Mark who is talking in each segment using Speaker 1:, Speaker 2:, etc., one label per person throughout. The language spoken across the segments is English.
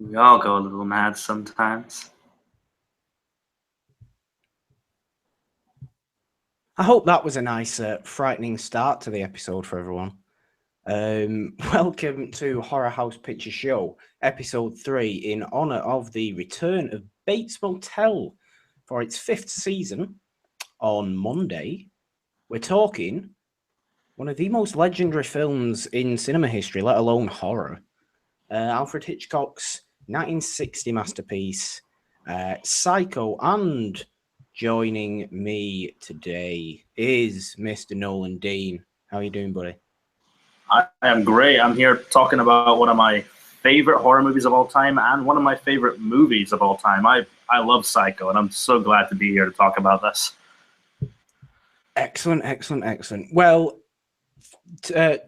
Speaker 1: We all go a little mad sometimes.
Speaker 2: I hope that was a nice, frightening start to the episode for everyone. Welcome to HorrorHouse Picture Show, episode 3, in honor of the return of Bates Motel for its 5th season. On Monday, we're talking one of the most legendary films in cinema history, let alone horror. Alfred Hitchcock's 1960 masterpiece, Psycho, and joining me today is Mr. Nolan Dean. How are you doing, buddy?
Speaker 1: I am great. I'm here talking about one of my favorite horror movies of all time and one of my favorite movies of all time. I love Psycho, and I'm so glad to be here to talk about this.
Speaker 2: Excellent, excellent, excellent. Well,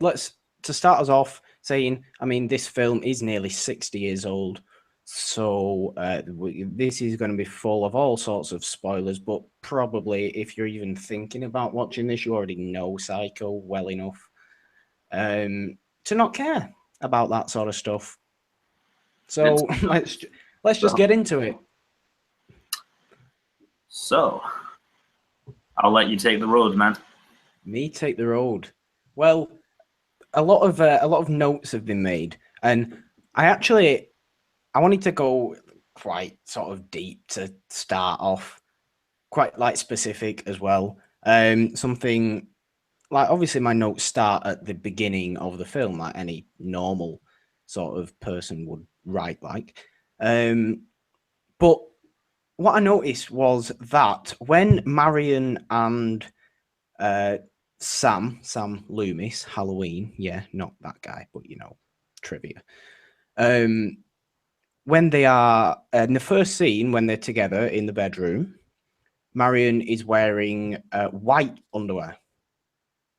Speaker 2: let's start us off saying, I mean, this film is nearly 60 years old, so this is going to be full of all sorts of spoilers, but probably if you're even thinking about watching this, you already know Psycho well enough to not care about that sort of stuff. So let's just get into it.
Speaker 1: So, I'll let you take the road, man.
Speaker 2: Me take the road. Well, a lot of notes have been made, and I wanted to go quite sort of deep to start off, quite like specific as well. Something like, obviously my notes start at the beginning of the film, like any normal sort of person would write like. But what I noticed was that when Marion and Sam Loomis, Halloween, yeah, not that guy, but trivia. When they are in the first scene, when they're together in the bedroom, Marion is wearing white underwear,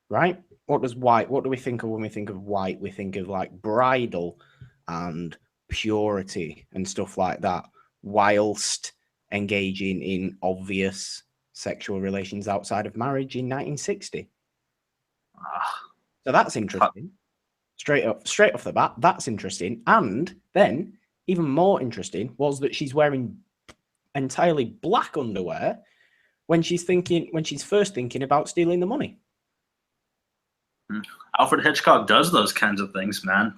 Speaker 2: right? What do we think of when we think of white? We think of like bridal and purity and stuff like that, whilst engaging in obvious sexual relations outside of marriage in 1960. So that's interesting. Straight off the bat, that's interesting. And then, even more interesting, was that she's wearing entirely black underwear when she's first thinking about stealing the money.
Speaker 1: Alfred Hitchcock does those kinds of things, man.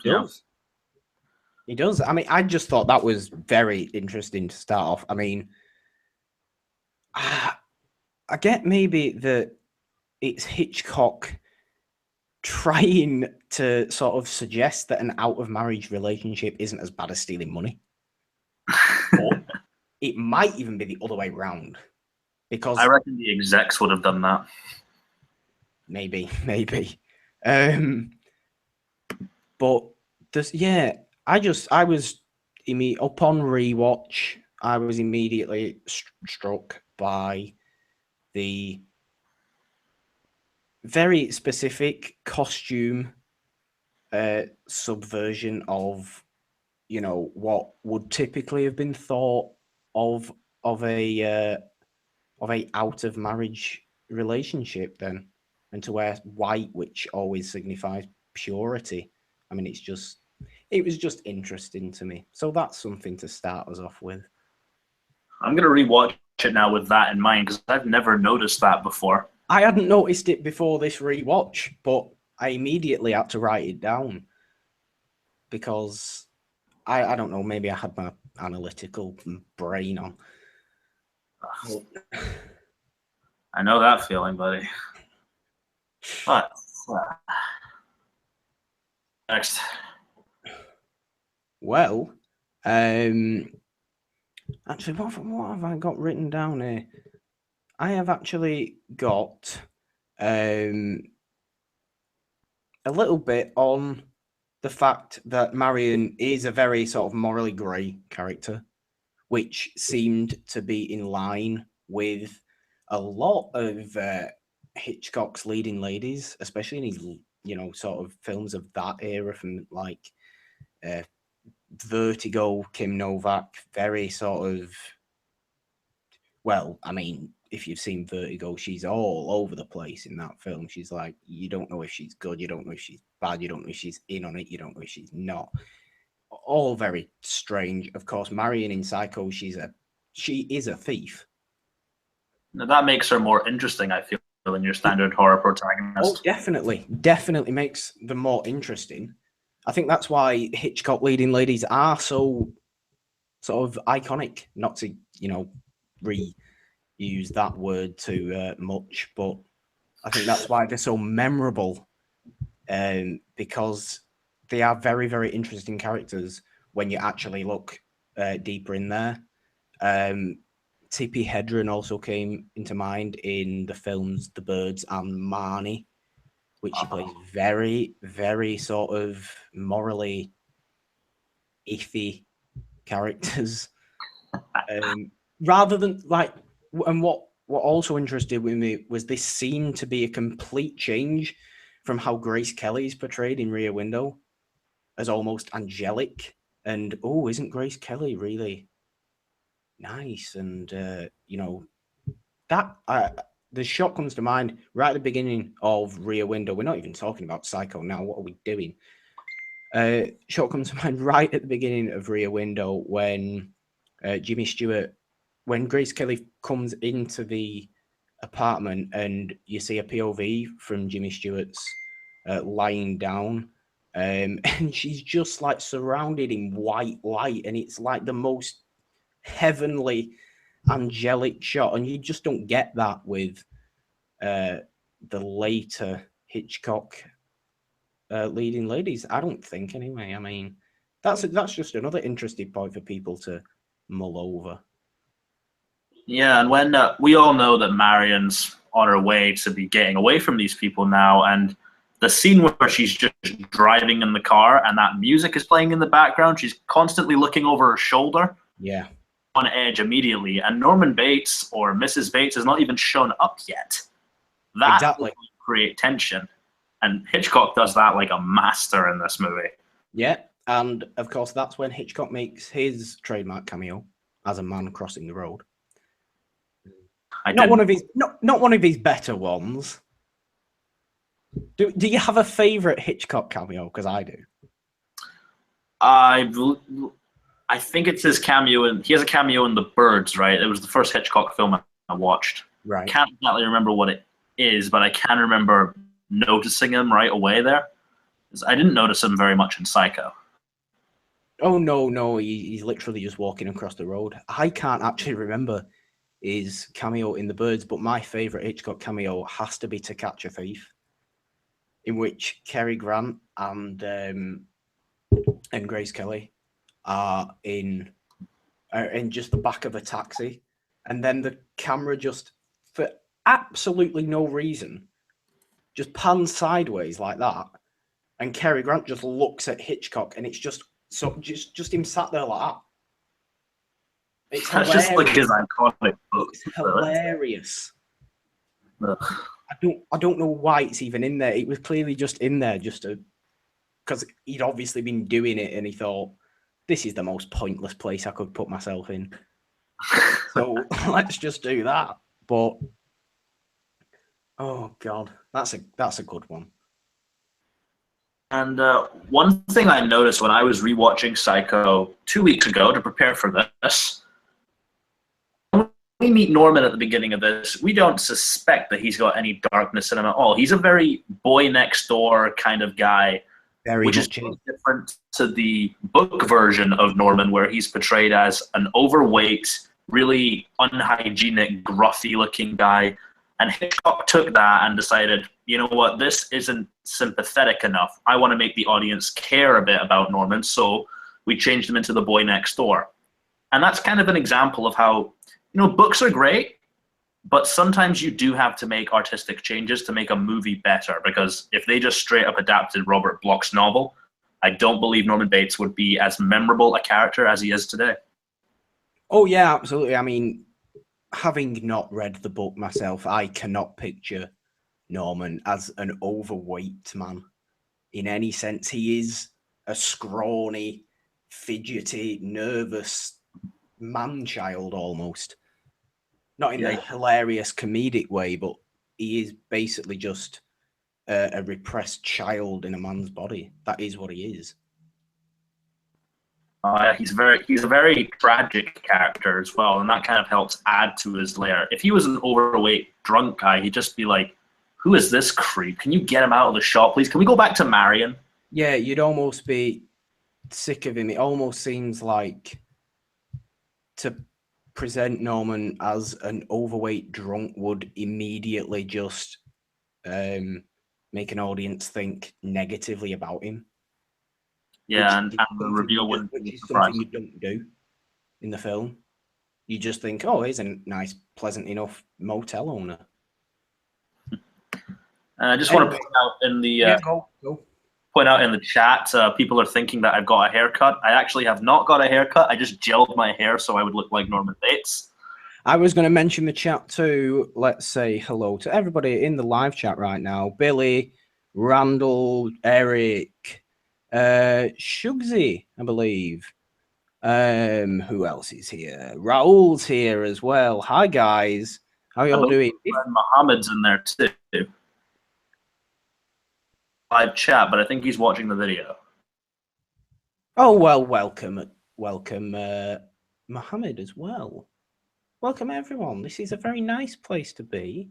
Speaker 2: He does. I mean, I just thought that was very interesting to start off. I mean, I get maybe that it's Hitchcock trying to sort of suggest that an out-of-marriage relationship isn't as bad as stealing money. Or it might even be the other way around. Because
Speaker 1: I reckon the execs would have done that.
Speaker 2: Maybe. But this, yeah, I was upon rewatch, I was immediately struck by the very specific costume subversion of, what would typically have been thought of a out of marriage relationship then, and to wear white, which always signifies purity. I mean, it was just interesting to me. So that's something to start us off with.
Speaker 1: I'm gonna rewatch it now with that in mind because I've never noticed that before.
Speaker 2: I hadn't noticed it before this rewatch, but I immediately had to write it down because I don't know, maybe I had my analytical brain on.
Speaker 1: I know that feeling, buddy. But next.
Speaker 2: Well, actually, what have I got written down here? I have actually got a little bit on the fact that Marion is a very sort of morally grey character, which seemed to be in line with a lot of Hitchcock's leading ladies, especially in his, sort of films of that era, from like Vertigo, Kim Novak, very sort of, well, I mean, if you've seen Vertigo, she's all over the place in that film. She's like, you don't know if she's good, you don't know if she's bad, you don't know if she's in on it, you don't know if she's not. all very strange. Of course, Marion in Psycho, she is a thief.
Speaker 1: Now, that makes her more interesting, I feel, than your standard horror protagonist.
Speaker 2: Oh, definitely makes them more interesting. I think that's why Hitchcock leading ladies are so sort of iconic. Not to reuse that word too much, but I think that's why they're so memorable, because they are very, very interesting characters when you actually look deeper in there. Tippi Hedren also came into mind in the films The Birds and Marnie, which she plays very, very sort of morally iffy characters. Rather than and what also interested with me was this seemed to be a complete change from how Grace Kelly is portrayed in Rear Window as almost angelic. And isn't Grace Kelly really nice? And that the shot comes to mind right at the beginning of Rear Window. We're not even talking about Psycho now. What are we doing? Shot comes to mind right at the beginning of Rear Window when Jimmy Stewart, when Grace Kelly comes into the apartment and you see a POV from Jimmy Stewart's lying down, and she's just like surrounded in white light, and it's like the most heavenly, angelic shot, and you just don't get that with the later Hitchcock leading ladies. I don't think, anyway. I mean, that's just another interesting point for people to mull over.
Speaker 1: Yeah, and when we all know that Marion's on her way to be getting away from these people now, and the scene where she's just driving in the car and that music is playing in the background, she's constantly looking over her shoulder.
Speaker 2: Yeah.
Speaker 1: On edge immediately, and Norman Bates or Mrs. Bates has not even shown up yet. That
Speaker 2: exactly
Speaker 1: will create tension, and Hitchcock does that like a master in this movie.
Speaker 2: Yeah, and of course that's when Hitchcock makes his trademark cameo as a man crossing the road. Not one of his better ones. Do you have a favorite Hitchcock cameo? Because I do.
Speaker 1: I think it's his cameo, and he has a cameo in The Birds, right? It was the first Hitchcock film I watched.
Speaker 2: Right.
Speaker 1: Can't exactly remember what it is, but I can remember noticing him right away there. I didn't notice him very much in Psycho.
Speaker 2: Oh, no, he's literally just walking across the road. I can't actually remember his cameo in The Birds, but my favourite Hitchcock cameo has to be To Catch a Thief, in which Cary Grant and Grace Kelly are in just the back of a taxi, and then the camera just, for absolutely no reason, just pans sideways like that, and Cary Grant just looks at Hitchcock, and it's just him sat there like that. It's hilarious.
Speaker 1: That's just like his iconic book.
Speaker 2: It's hilarious.
Speaker 1: Ugh.
Speaker 2: I don't know why it's even in there. It was clearly just in there because he'd obviously been doing it, and he thought, this is the most pointless place I could put myself in. So let's just do that. But oh god, that's a good one.
Speaker 1: And one thing I noticed when I was rewatching Psycho 2 weeks ago to prepare for this, when we meet Norman at the beginning of this, we don't suspect that he's got any darkness in him at all. He's a very boy next door kind of guy, which is different to the book version of Norman, where he's portrayed as an overweight, really unhygienic, gruffy-looking guy. And Hitchcock took that and decided, you know what, this isn't sympathetic enough. I want to make the audience care a bit about Norman, so we changed him into the boy next door. And that's kind of an example of how, books are great, but sometimes you do have to make artistic changes to make a movie better, because if they just straight up adapted Robert Bloch's novel, I don't believe Norman Bates would be as memorable a character as he is today.
Speaker 2: Oh, yeah, absolutely. I mean, having not read the book myself, I cannot picture Norman as an overweight man in any sense. He is a scrawny, fidgety, nervous man-child almost. Not in a hilarious comedic way, but he is basically just a repressed child in a man's body. That is what he is.
Speaker 1: He's a very tragic character as well, and that kind of helps add to his layer. If he was an overweight drunk guy, he'd just be like, "Who is this creep? Can you get him out of the shop, please? Can we go back to Marion?"
Speaker 2: Yeah, you'd almost be sick of him. It almost seems like to present Norman as an overweight drunk would immediately just make an audience think negatively about him.
Speaker 1: Yeah, and the reveal wouldn't
Speaker 2: which
Speaker 1: be
Speaker 2: is
Speaker 1: surprising.
Speaker 2: something you don't do in the film. You just think, oh, he's a nice, pleasant enough motel owner.
Speaker 1: And I just want to point out in the
Speaker 2: go.
Speaker 1: point out in the chat, people are thinking that I've got a haircut. I actually have not got a haircut. I just gelled my hair so I would look like Norman Bates.
Speaker 2: I was going to mention the chat too. Let's say hello to everybody in the live chat right now. Billy, Randall, Eric, Shugsy, I believe. Who else is here? Raoul's here as well. Hi guys, how are you all doing?
Speaker 1: Mohammed's in there too. Live chat, but I think he's watching the video.
Speaker 2: Oh well, welcome, Mohammed as well. Welcome everyone. This is a very nice place to be,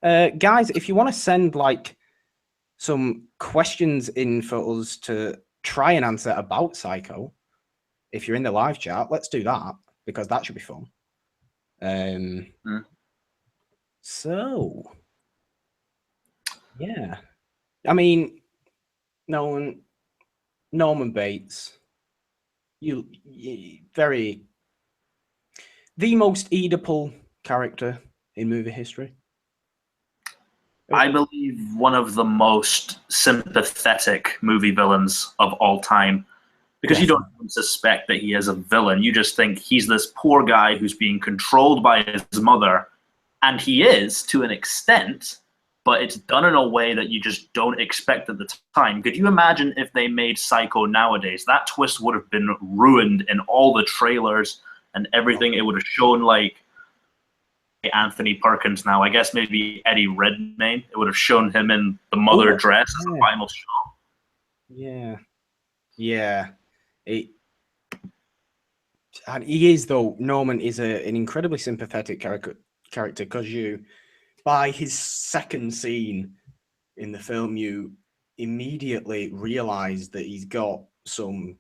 Speaker 2: guys. If you want to send like some questions in for us to try and answer about Psycho, if you're in the live chat, let's do that because that should be fun. So, yeah, I mean, Norman Bates, you very the most Oedipal character in movie history.
Speaker 1: I believe one of the most sympathetic movie villains of all time. Because you don't even suspect that he is a villain. You just think he's this poor guy who's being controlled by his mother. And he is, to an extent, but it's done in a way that you just don't expect at the time. Could you imagine if they made Psycho nowadays? That twist would have been ruined in all the trailers and everything. It would have shown, like, Anthony Perkins now. I guess maybe Eddie Redmayne. It would have shown him in the mother dress as the final shot.
Speaker 2: Yeah. Yeah. And he is, though. Norman is an incredibly sympathetic character because by his second scene in the film, you immediately realize that he's got some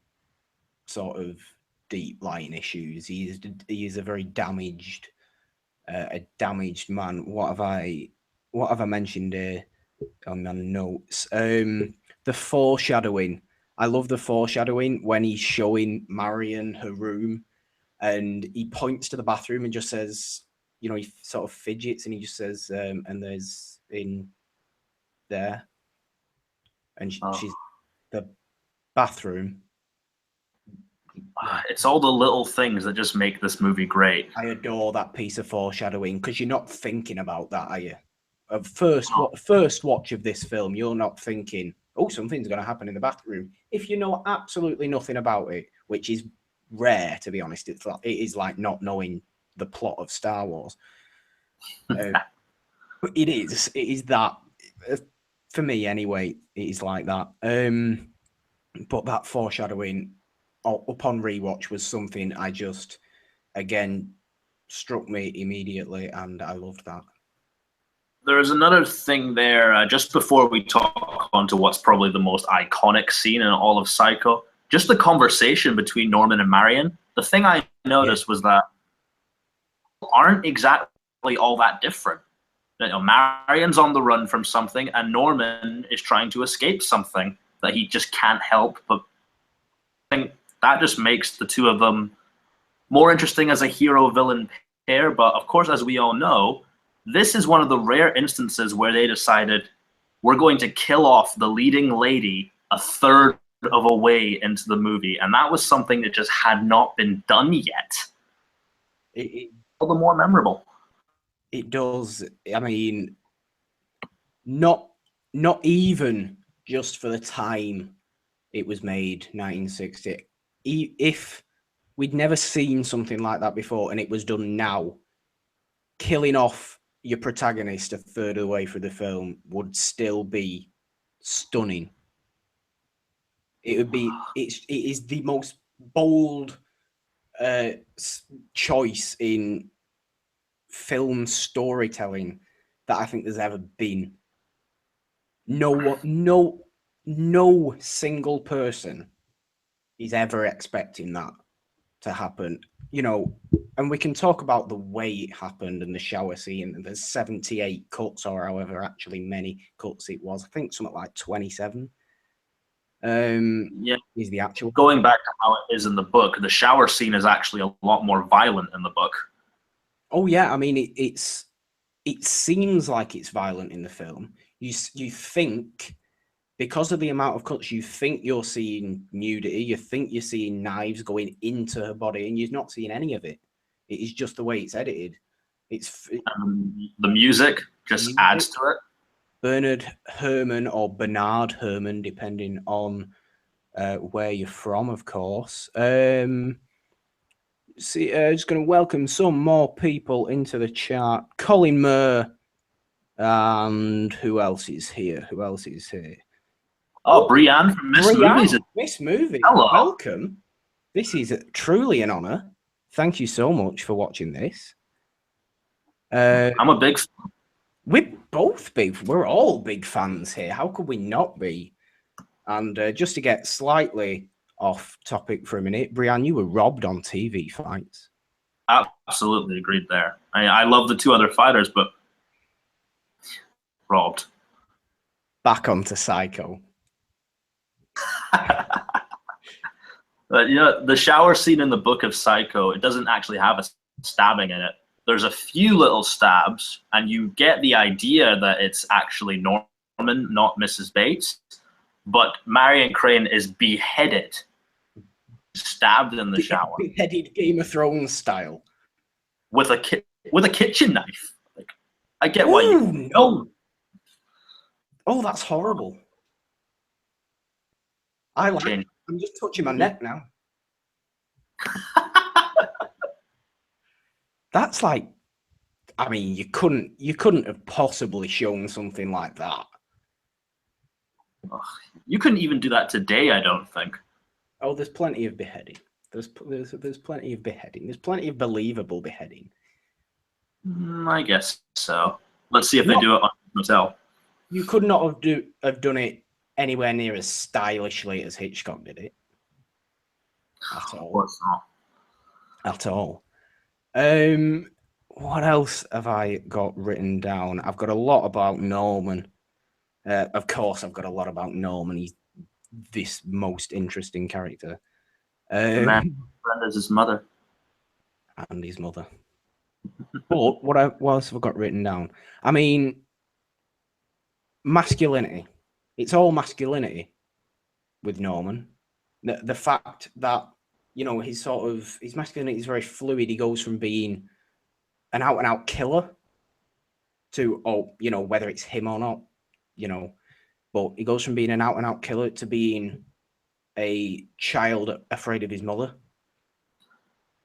Speaker 2: sort of deep lying issues. He is a very damaged man. What have I mentioned here on my notes? The foreshadowing. I love the foreshadowing when he's showing Marion her room and he points to the bathroom and just says, you know, he sort of fidgets and he just says, and there's in there. And she's the bathroom.
Speaker 1: It's all the little things that just make this movie great.
Speaker 2: I adore that piece of foreshadowing because you're not thinking about that, are you? First watch of this film, you're not thinking, oh, something's going to happen in the bathroom. If you know absolutely nothing about it, which is rare, to be honest, it is like not knowing the plot of Star Wars. It is that, for me anyway, it is like that. But that foreshadowing upon rewatch was something I just, again, struck me immediately, and I loved that.
Speaker 1: There's another thing there, just before we talk on to what's probably the most iconic scene in all of Psycho, just the conversation between Norman and Marion. The thing I noticed was that aren't exactly all that different. You know, Marion's on the run from something, and Norman is trying to escape something that he just can't help. But I think that just makes the two of them more interesting as a hero-villain pair. But of course, as we all know, this is one of the rare instances where they decided we're going to kill off the leading lady a third of a way into the movie, and that was something that just had not been done yet. All the more memorable.
Speaker 2: It does. I mean, not even just for the time it was made, 1960. If we'd never seen something like that before and it was done now, killing off your protagonist a third of the way through the film would still be stunning. It would be. It is the most bold choice in film storytelling that I think there's ever been. No single person is ever expecting that to happen, you know. And we can talk about the way it happened and the shower scene, and there's 78 cuts or however actually many cuts it was. I think something like 27
Speaker 1: Yeah.
Speaker 2: is the actual.
Speaker 1: Going back to how it is in the book, the shower scene is actually a lot more violent in the book.
Speaker 2: Oh yeah, I mean it seems like it's violent in the film. You think, because of the amount of cuts, you think you're seeing nudity, you think you're seeing knives going into her body, and you're not seeing any of it. It is just the way it's edited.
Speaker 1: The music just adds to it.
Speaker 2: Bernard Herrmann, or Bernard Herrmann, depending on where you're from, of course. Just going to welcome some more people into the chat. Colin Murr, and who else is here?
Speaker 1: Oh, Brianne from Miss Movies.
Speaker 2: Miss Movie.
Speaker 1: Hello.
Speaker 2: Welcome. This is truly an honor. Thank you so much for watching this.
Speaker 1: I'm a big fan.
Speaker 2: We're all big fans here. How could we not be? And just to get slightly off topic for a minute, Brianne, you were robbed on TV fights.
Speaker 1: Absolutely agreed there. I love the two other fighters, but robbed.
Speaker 2: Back onto Psycho.
Speaker 1: But you know, the shower scene in the book of Psycho, it doesn't actually have a stabbing in it. There's a few little stabs, and you get the idea that it's actually Norman, not Mrs. Bates. But Marion Crane is beheaded, stabbed in the shower.
Speaker 2: Beheaded Game of Thrones style.
Speaker 1: With a kitchen knife. Like, I get why you know.
Speaker 2: Oh, that's horrible. I'm just touching my neck now. That's like, I mean, you couldn't have possibly shown something like that.
Speaker 1: You couldn't even do that today, I don't think.
Speaker 2: Oh, there's plenty of beheading. There's plenty of beheading. There's plenty of believable beheading.
Speaker 1: I guess so. Let's see if they do it on Motel.
Speaker 2: You could not have done it anywhere near as stylishly as Hitchcock did it. At all.
Speaker 1: Of course not.
Speaker 2: At all. What else have I got written down? I've got a lot about Norman. Of course, I've got a lot about Norman. He's this most interesting character.
Speaker 1: Brenda's his mother.
Speaker 2: And his mother. But what else have I got written down? I mean, masculinity. It's all masculinity with Norman. The fact that, you know, his masculinity is very fluid. He goes from being an out-and-out killer to, you know, whether it's him or not, you know, but he goes from being an out-and-out killer to being a child afraid of his mother.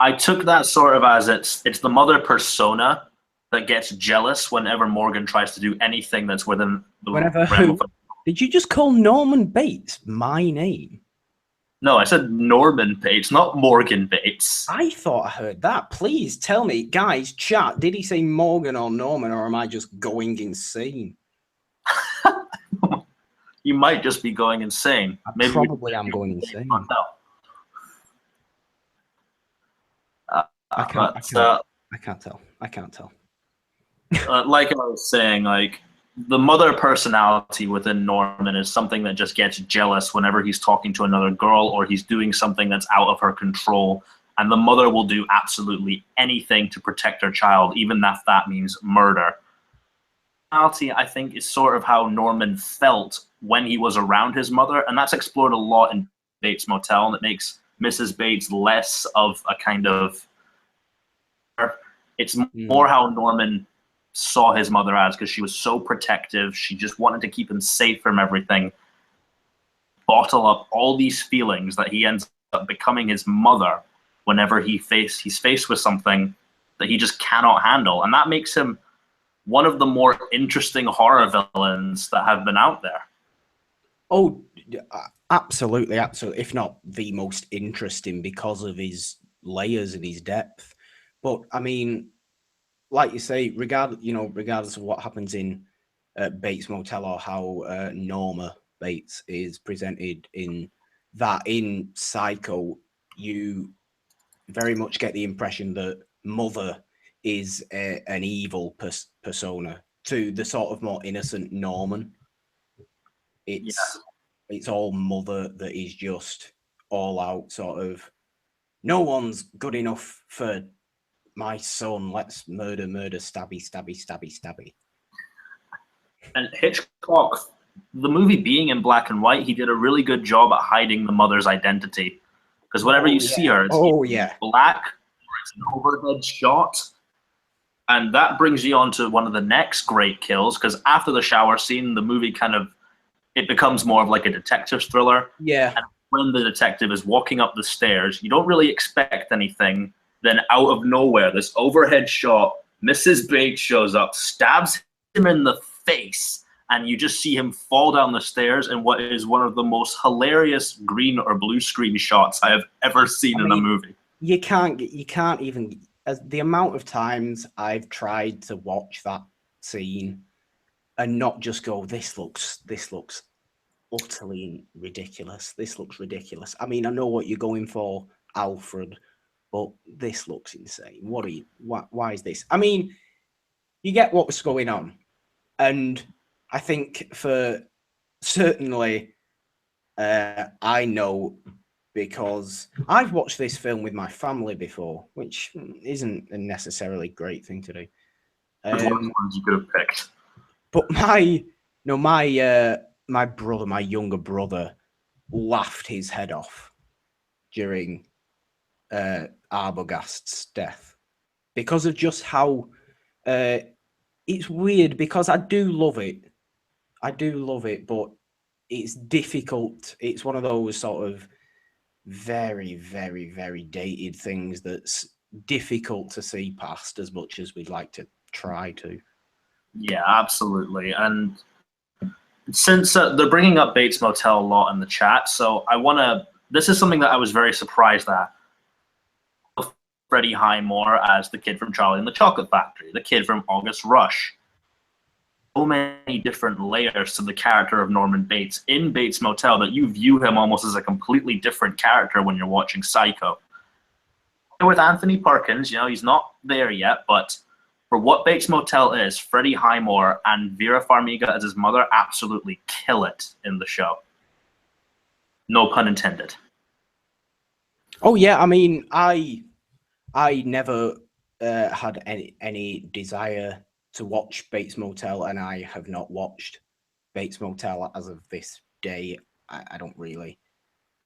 Speaker 1: I took that sort of as it's the mother persona that gets jealous whenever Morgan tries to do anything that's within the realm of...
Speaker 2: Did you just call Norman Bates my name?
Speaker 1: No, I said Norman Bates, not Morgan Bates.
Speaker 2: I thought I heard that. Please tell me, guys, chat, did he say Morgan or Norman, or am I just going insane?
Speaker 1: You might just be going insane.
Speaker 2: Maybe probably I'm going insane. I can't tell.
Speaker 1: Like I was saying, like, the mother personality within Norman is something that just gets jealous whenever he's talking to another girl or he's doing something that's out of her control. And the mother will do absolutely anything to protect her child, even if that means murder. Personality, I think, is sort of how Norman felt when he was around his mother. And that's explored a lot in Bates Motel, and it makes Mrs. Bates less of a kind of... It's more how Norman saw his mother as, because she was so protective. She just wanted to keep him safe from everything. Bottle up all these feelings that he ends up becoming his mother whenever he's faced with something that he just cannot handle. And that makes him one of the more interesting horror villains that have been out there.
Speaker 2: Oh, absolutely, absolutely. If not the most interesting because of his layers and his depth. But I mean, like you say, regardless of what happens in Bates Motel or how Norma Bates is presented in Psycho, you very much get the impression that Mother is an evil persona to the sort of more innocent Norman.
Speaker 1: Yeah.
Speaker 2: It's all Mother that is just all out sort of. No one's good enough for my son. Let's murder, stabby, stabby, stabby, stabby.
Speaker 1: And Hitchcock, the movie being in black and white, he did a really good job at hiding the mother's identity. Because whenever you see her, it's black, or it's an overhead shot. And that brings you on to one of the next great kills, because after the shower scene, the movie it becomes more of like a detective thriller.
Speaker 2: Yeah.
Speaker 1: And when the detective is walking up the stairs, you don't really expect anything. Then out of nowhere, this overhead shot, Mrs. Bates shows up, stabs him in the face, and you just see him fall down the stairs in what is one of the most hilarious green or blue screen shots I have ever seen in a movie.
Speaker 2: You can't even, as the amount of times I've tried to watch that scene and not just go, this looks utterly ridiculous. This looks ridiculous. I mean, I know what you're going for, Alfred, but this looks insane. Why is this? I mean, you get what's going on. And I think for certainly, I know because I've watched this film with my family before, which isn't a necessarily great thing to do.
Speaker 1: There's one of the ones you could have picked.
Speaker 2: But my brother, my younger brother, laughed his head off during Arbogast's death because of just how it's weird. Because I do love it, but it's difficult. It's one of those sort of very, very, very dated things that's difficult to see past as much as we'd like to try to.
Speaker 1: Yeah, absolutely. And since they're bringing up Bates Motel a lot in the chat, so this is something that I was very surprised at. Freddie Highmore as the kid from Charlie and the Chocolate Factory, the kid from August Rush. So many different layers to the character of Norman Bates in Bates Motel that you view him almost as a completely different character when you're watching Psycho. With Anthony Perkins, he's not there yet, but for what Bates Motel is, Freddie Highmore and Vera Farmiga as his mother absolutely kill it in the show. No pun intended.
Speaker 2: Oh yeah, I mean, I never had any desire to watch Bates Motel, and I have not watched Bates Motel as of this day. I don't really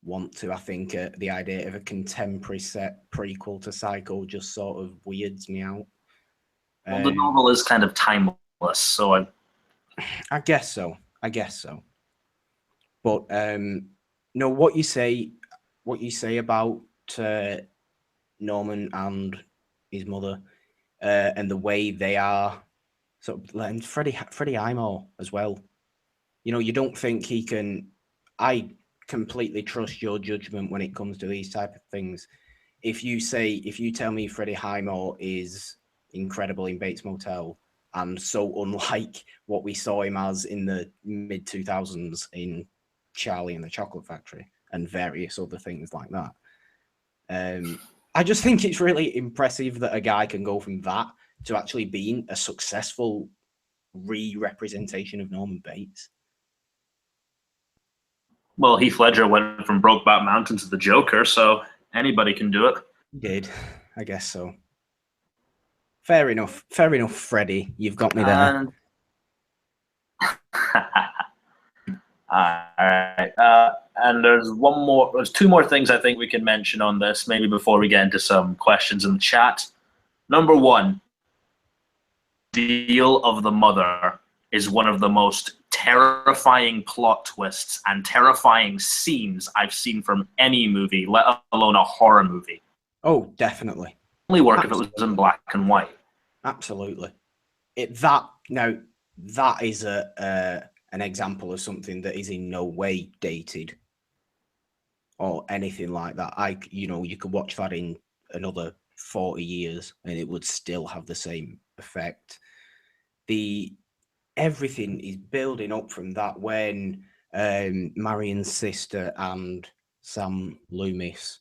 Speaker 2: want to. I think the idea of a contemporary set prequel to Psycho just sort of weirds me out.
Speaker 1: Well, the novel is kind of timeless, so
Speaker 2: I guess so. But no, what you say about Norman and his mother, and the way they are sort of, and Freddie Highmore as well. You don't think he can. I completely trust your judgment when it comes to these type of things. If you tell me Freddie Highmore is incredible in Bates Motel and so unlike what we saw him as in the mid 2000s in Charlie and the Chocolate Factory and various other things like that. I just think it's really impressive that a guy can go from that to actually being a successful re-representation of Norman Bates.
Speaker 1: Well, Heath Ledger went from Brokeback Mountain to the Joker, so anybody can do it.
Speaker 2: He did, I guess so. Fair enough, Freddie. You've got me there.
Speaker 1: All right. And there's two more things I think we can mention on this, maybe before we get into some questions in the chat. Number one, Deal of the Mother is one of the most terrifying plot twists and terrifying scenes I've seen from any movie, let alone a horror movie.
Speaker 2: Oh, definitely.
Speaker 1: Only work if it was in black and white.
Speaker 2: Absolutely. That is an an example of something that is in no way dated or anything like that. You could watch that in another 40 years and it would still have the same effect. Everything is building up from that when Marion's sister and Sam Loomis,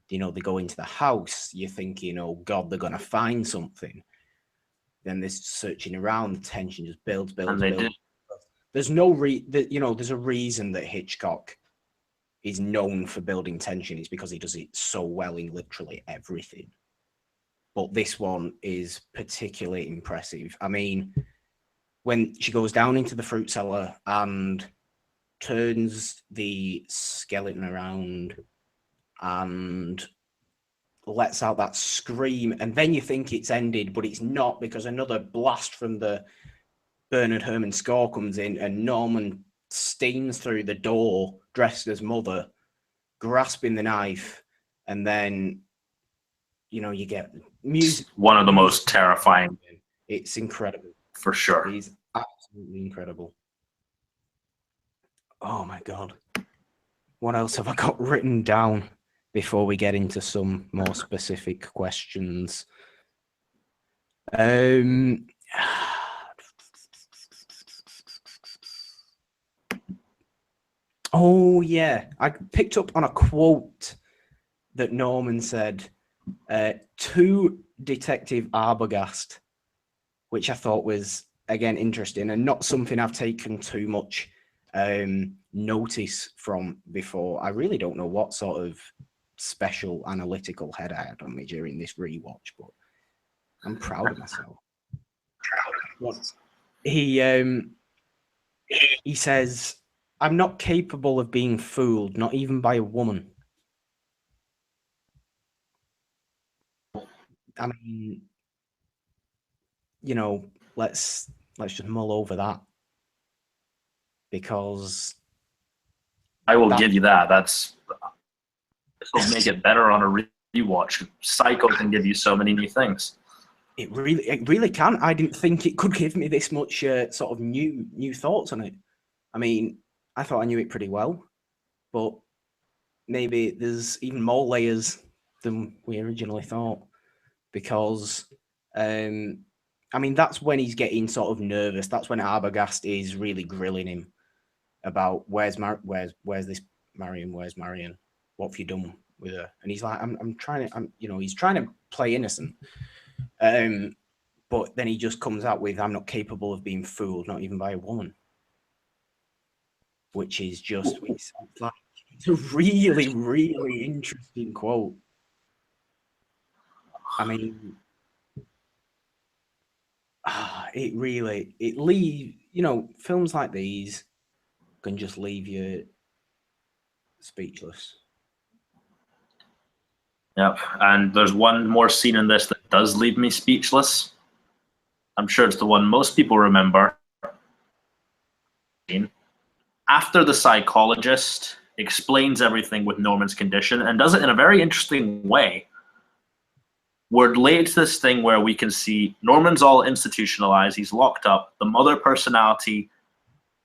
Speaker 2: they go into the house, you're thinking, oh God, they're going to find something. Then they're searching around, the tension just builds.
Speaker 1: And they did.
Speaker 2: There's there's a reason that Hitchcock is known for building tension. It's because he does it so well in literally everything. But this one is particularly impressive. I mean, when she goes down into the fruit cellar and turns the skeleton around and lets out that scream, and then you think it's ended, but it's not, because another blast from the Bernard Herrmann score comes in and Norman steams through the door dressed as Mother, grasping the knife, and then you get music.
Speaker 1: One of the most terrifying.
Speaker 2: It's incredible.
Speaker 1: For sure.
Speaker 2: He's absolutely incredible. Oh my God. What else have I got written down before we get into some more specific questions? Oh yeah, I picked up on a quote that Norman said to Detective Arbogast, which I thought was, again, interesting and not something I've taken too much notice from before. I really don't know what sort of special analytical head I had on me during this rewatch, but I'm proud of myself. He says, "I'm not capable of being fooled, not even by a woman." I mean, let's just mull over that, because
Speaker 1: I will give you that. This will make it better on a rewatch. Psycho can give you so many new things.
Speaker 2: It really can. I didn't think it could give me this much sort of new thoughts on it. I mean, I thought I knew it pretty well, but maybe there's even more layers than we originally thought, because I mean, that's when he's getting sort of nervous. That's when Arbogast is really grilling him about where's this Marion? Where's Marion? What have you done with her? And he's like, he's trying to play innocent. But then he just comes out with, "I'm not capable of being fooled, not even by a woman," which is just, it's a really, really interesting quote. I mean, it leaves, films like these can just leave you speechless.
Speaker 1: Yep. And there's one more scene in this that does leave me speechless. I'm sure it's the one most people remember. After the psychologist explains everything with Norman's condition and does it in a very interesting way, we're late to this thing where we can see Norman's all institutionalized. He's locked up. The mother personality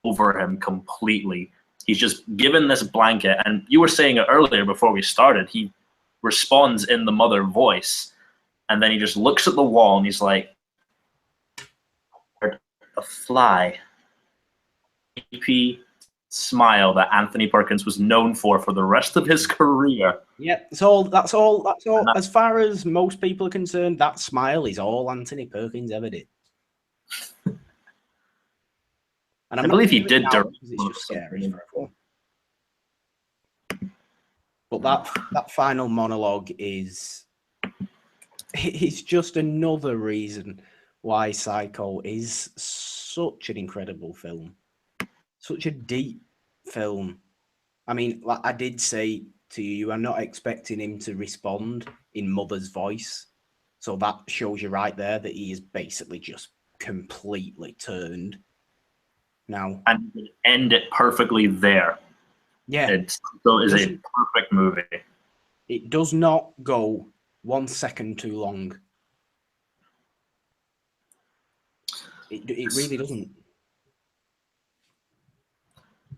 Speaker 1: over him completely. He's just given this blanket. And you were saying it earlier before we started. He responds in the mother voice. And then he just looks at the wall and he's like, "A fly." Creepy smile that Anthony Perkins was known for the rest of his career.
Speaker 2: Yeah, that's all. As far as most people are concerned, that smile is all Anthony Perkins ever did. And
Speaker 1: I believe he did direct.
Speaker 2: It's just scary for everyone. But that final monologue is just another reason why Psycho is such an incredible film. Such a deep film. I mean, like I did say to you, I'm not expecting him to respond in Mother's voice. So that shows you right there that he is basically just completely turned now.
Speaker 1: And end it perfectly there.
Speaker 2: Yeah.
Speaker 1: It's a perfect movie.
Speaker 2: It does not go 1 second too long. It really doesn't.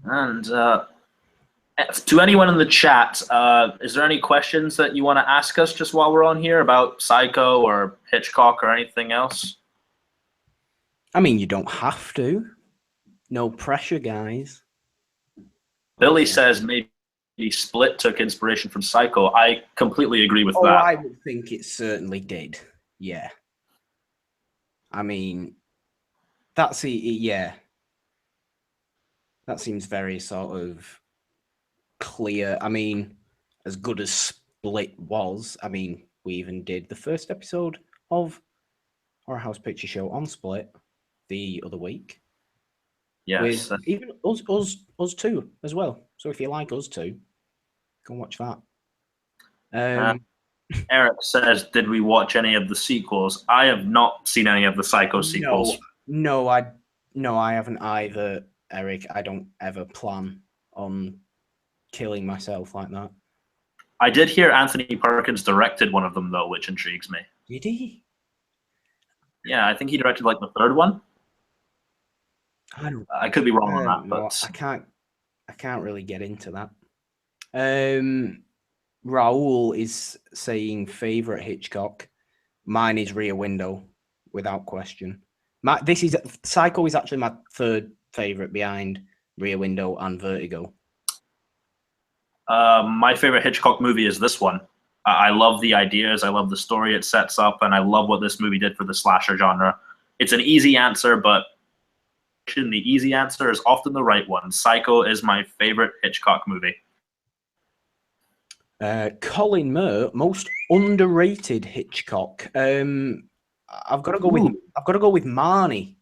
Speaker 1: And to anyone in the chat, is there any questions that you want to ask us just while we're on here about Psycho or Hitchcock or anything else?
Speaker 2: I mean, you don't have to. No pressure, guys.
Speaker 1: Billy says maybe Split took inspiration from Psycho. I completely agree with that.
Speaker 2: I would think it certainly did. Yeah. I mean, yeah. That seems very sort of clear. I mean, as good as Split was, I mean, we even did the first episode of HorrorHouse Picture Show on Split the other week.
Speaker 1: Yes.
Speaker 2: With even us two as well. So if you like us two, go watch that.
Speaker 1: Eric says, did we watch any of the sequels? I have not seen any of the Psycho sequels.
Speaker 2: No, I haven't either, Eric. I don't ever plan on killing myself like that.
Speaker 1: I did hear Anthony Perkins directed one of them, though, which intrigues me.
Speaker 2: Did he?
Speaker 1: Yeah, I think he directed like the third one. I could be wrong on that, but
Speaker 2: I can't really get into that. Raul is saying favorite Hitchcock. Mine is Rear Window, without question. Psycho is actually my third favorite behind Rear Window and Vertigo.
Speaker 1: My favorite Hitchcock movie is this one. I love the ideas, I love the story it sets up, and I love what this movie did for the slasher genre. It's an easy answer, but the easy answer is often the right one. Psycho is my favorite Hitchcock movie.
Speaker 2: Colin Murr, most underrated Hitchcock. I've got to go with Marnie,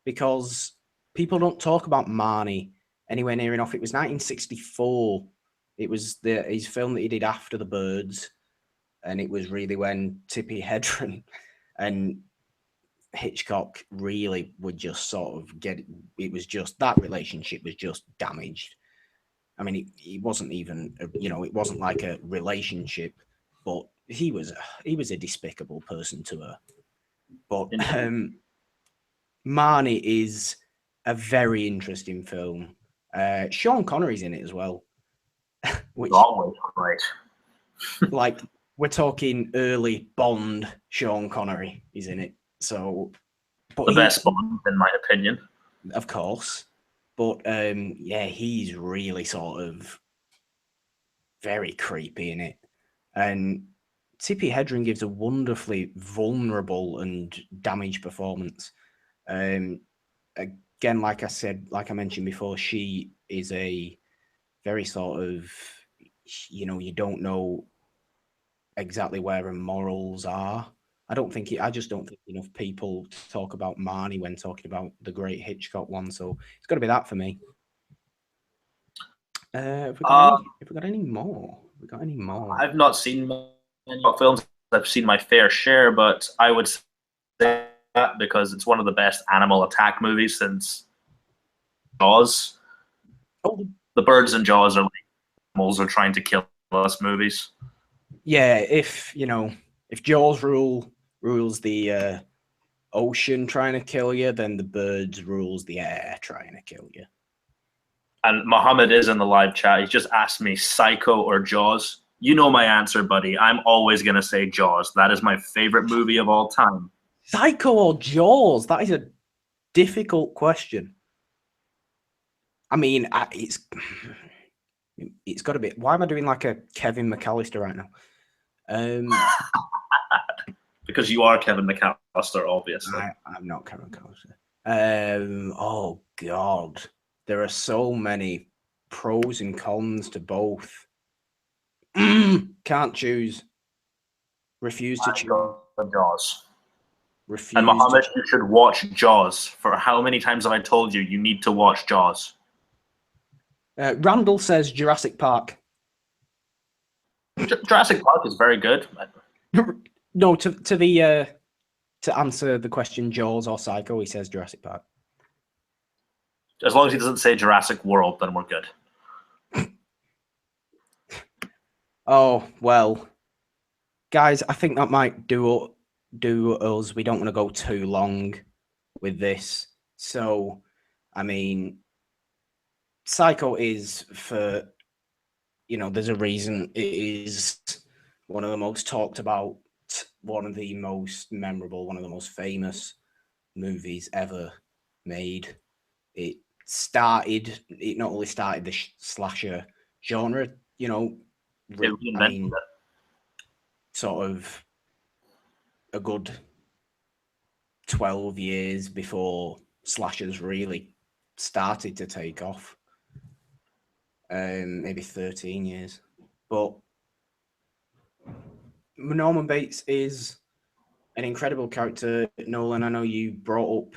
Speaker 2: because people don't talk about Marnie anywhere near enough. It was 1964. It was his film that he did after The Birds, and it was really when Tippi Hedren and Hitchcock really would just sort of it was just that relationship was just damaged. I mean, it wasn't even, it wasn't like a relationship, but he was a despicable person to her. But Marnie is a very interesting film. Sean Connery's in it as well. Which
Speaker 1: always great.
Speaker 2: Like, we're talking early Bond. Sean Connery is in it. So, but
Speaker 1: the best Bond, in my opinion.
Speaker 2: Of course. But yeah, he's really sort of very creepy in it. And Tippi Hedren gives a wonderfully vulnerable and damaged performance. Again, like I mentioned before, she is a very sort of, you don't know exactly where her morals are. I just don't think enough people talk about Marnie when talking about the great Hitchcock one. So it's got to be that for me. Have we got any more?
Speaker 1: I've not seen many films. I've seen my fair share, but I would say that because it's one of the best animal attack movies since Jaws.
Speaker 2: Oh.
Speaker 1: The Birds and Jaws are like animals are trying to kill us movies.
Speaker 2: Yeah, if Jaws rules the ocean trying to kill you, then the birds rules the air trying to kill you.
Speaker 1: And Mohammed is in the live chat. He just asked me Psycho or Jaws. You know my answer, buddy. I'm always going to say Jaws. That is my favorite movie of all time.
Speaker 2: Psycho or Jaws? That is a difficult question. I mean, it's got to be. Why am I doing like a Kevin McAllister right now?
Speaker 1: Because you are Kevin McAllister, obviously.
Speaker 2: I'm not Kevin McAllister. Oh, God. There are so many pros and cons to both. Can't choose. Refuse to choose.
Speaker 1: Jaws.
Speaker 2: Refuse.
Speaker 1: And Mohammed, you should watch Jaws. For how many times have I told you you need to watch Jaws?
Speaker 2: Randall says Jurassic Park.
Speaker 1: Jurassic Park is very good.
Speaker 2: No, to answer the question, Jaws or Psycho, he says Jurassic Park.
Speaker 1: As long as he doesn't say Jurassic World, then we're good.
Speaker 2: Oh, well. Guys, I think that might do us. We don't want to go too long with this. So, I mean, Psycho is there's a reason it is one of the most talked about, one of the most memorable, one of the most famous movies ever made. It not only started the slasher genre, sort of a good 12 years before slashers really started to take off. Maybe 13 years. But Norman Bates is an incredible character. Nolan, I know you brought up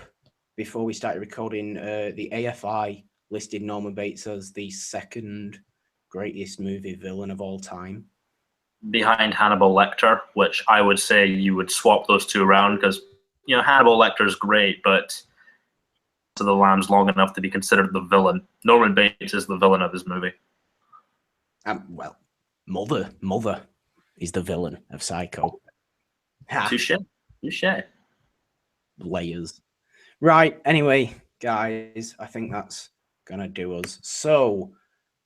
Speaker 2: before we started recording, the AFI listed Norman Bates as the second greatest movie villain of all time.
Speaker 1: Behind Hannibal Lecter, which I would say you would swap those two around because, Hannibal Lecter's great, but to the Lamb's long enough to be considered the villain. Norman Bates is the villain of his movie.
Speaker 2: Well, Mother is the villain of Psycho.
Speaker 1: Touche.
Speaker 2: Layers. Right, anyway, guys, I think that's going to do us. So,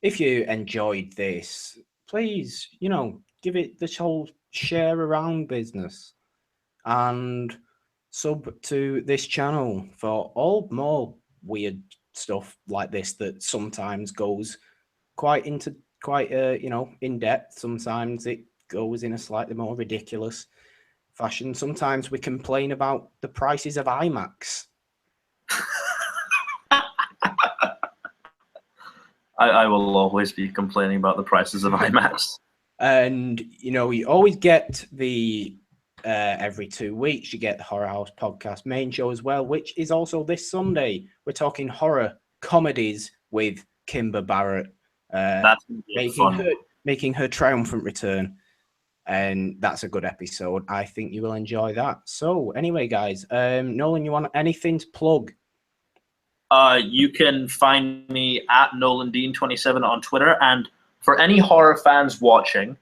Speaker 2: if you enjoyed this, please, give it this whole share around business and sub to this channel for all more weird stuff like this that sometimes goes quite in depth. Sometimes it goes in a slightly more ridiculous fashion. Sometimes we complain about the prices of IMAX.
Speaker 1: I will always be complaining about the prices of IMAX.
Speaker 2: And, you always get the, every 2 weeks, you get the HorrorHouse Podcast main show as well, which is also this Sunday. We're talking horror comedies with Kimber Barrett, making her triumphant return. And that's a good episode. I think you will enjoy that. So anyway, guys, Nolan, you want anything to plug?
Speaker 1: You can find me at Nolan Dean 27 on Twitter. And for any horror fans watching,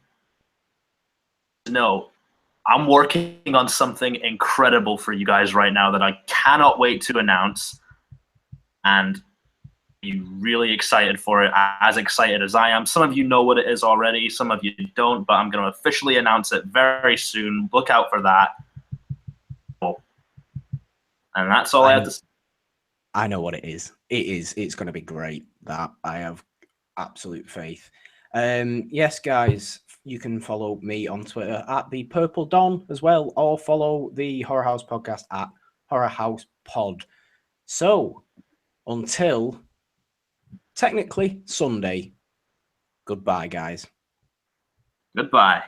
Speaker 1: no, I'm working on something incredible for you guys right now that I cannot wait to announce. And I'm really excited for it, as excited as I am. Some of you know what it is already, some of you don't, but I'm going to officially announce it very soon. Look out for that. And that's all I have to say.
Speaker 2: I know what it is. It's going to be great. That I have absolute faith. Yes, guys, you can follow me on Twitter at the Purple Dawn as well, or follow the HorrorHouse Podcast at HorrorHouse Pod. So until technically Sunday, goodbye, guys.
Speaker 1: Goodbye.